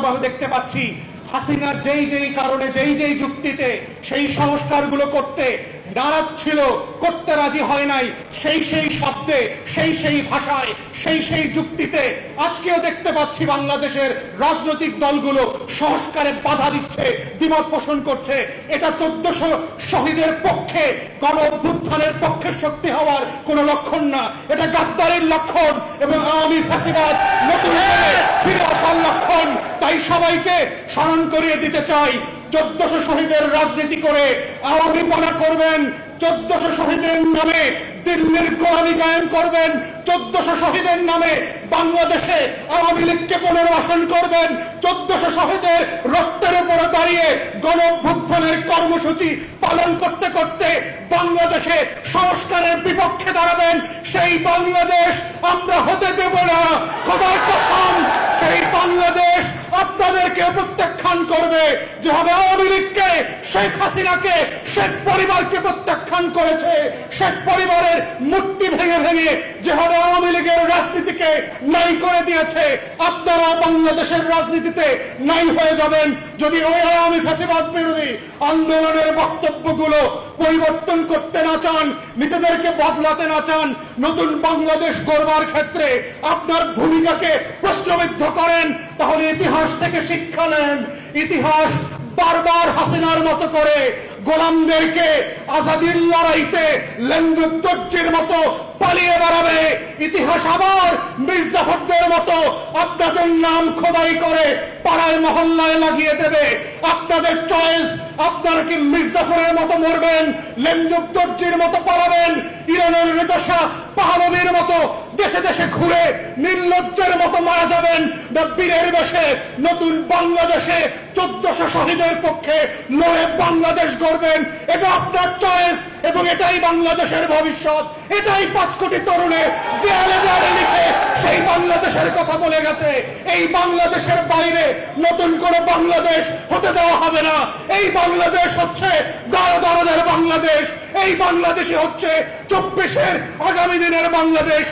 স্পষ্টভাবে দেখতে পাচ্ছি হাসিনার যেই যেই কারণে যেই যেই যুক্তিতে সেই সংস্কারগুলো করতে নারাজ ছিল, করতে রাজি হয় নাই, সেই সেই শব্দে সেই সেই ভাষায় সেই সেই যুক্তিতে আজকেও দেখতে পাচ্ছি বাংলাদেশের রাজনৈতিক দলগুলো সংস্কারে বাধা দিচ্ছে, দ্বিমত পোষণ করছে। এটা 1400 শহীদের পক্ষে, গণ অভ্যুত্থানের পক্ষে শক্তি হওয়ার কোনো লক্ষণ না, এটা গাদ্দারের লক্ষণ এবং আওয়ামী ফ্যাসিবাদ নতুন করে ফিরে আসার লক্ষণ। তাই সবাইকে স্মরণ করিয়ে দিতে চাই, 1400 শহীদের রাজনীতি করে আওয়ামীপনা করবেন, 1400 শহীদের নামে দিল্লির গোলামি কায়েম করবেন, 1400 শহীদের নামে বাংলাদেশে আওয়ামী লীগকে পুনর্বাসন করবেন, 1400 শহীদের রক্তের উপরে দাঁড়িয়ে গণ অভ্যুত্থানের কর্মসূচি পালন করতে করতে বাংলাদেশে সংস্কারের বিপক্ষে দাঁড়াবেন। সেই বাংলাদেশ আমরা হতে দেব না, খোদার কসম। সেই বাংলাদেশ আপনাদেরকে প্রত্যাখ্যান করবে, যেভাবে আওয়ামী লীগকে, শেখ হাসিনাকে, শেখ পরিবারকে প্রত্যাখ্যান করেছে, শেখ পরিবারের মূর্তি ভেঙে ভেঙে যেভাবে আওয়ামী লীগের রাজনীতিকে নাই করে দিয়েছে, আপনারা বাংলাদেশের রাজনীতিতে নাই হয়ে যাবেন যদি ওই আওয়ামী ফ্যাসিবাদ বিরোধী আন্দোলনের বক্তব্যগুলো পরিবর্তন করতে না চান, নিজেদেরকে বদলাতে না চান, নতুন বাংলাদেশ গড়বার ক্ষেত্রে আপনার ভূমিকাকে প্রশ্নবিদ্ধ করেন, তাহলে ইতিহাস থেকে শিক্ষা নেন। ইতিহাস বারবার হাসিনার মতো করে গোলামদেরকে আজাদির লড়াইতে লেন্দুদ্দর্জির মতো পালিয়ে বেড়াবে। ইতিহাস আবার মির্জাফরদের মতো আপনাদের নাম খোদাই করে পাড়ায় মহল্লায় লাগিয়ে দেবে। আপনাদের চয়েস, আপনারা কি মির্জাফরের মতো মরবেন, লেন্দুদ্দর্জির মতো পালাবেন, ইরানের রেজা শাহ পাহলভীর মতো দেশে দেশে ঘুরে নির্লজ্জের মতো মারা যাবেন, না বীরের বেশে নতুন বাংলাদেশে 1400 শহীদের পক্ষে লড়ে বাংলাদেশ গড়বেন। এটা আপনার চয়েস এবং এটাই বাংলাদেশের ভবিষ্যৎ। এটাই 5 কোটি তরুণে দেয়ালে দেয়ালে লিখে সেই বাংলাদেশের কথা বলে গেছে। এই বাংলাদেশের বাইরে নতুন কোনো বাংলাদেশ হতে দেওয়া হবে না। এই বাংলাদেশ হচ্ছে দরদের বাংলাদেশ। এই বাংলাদেশই হচ্ছে 24-এর আগামী দিনের বাংলাদেশ।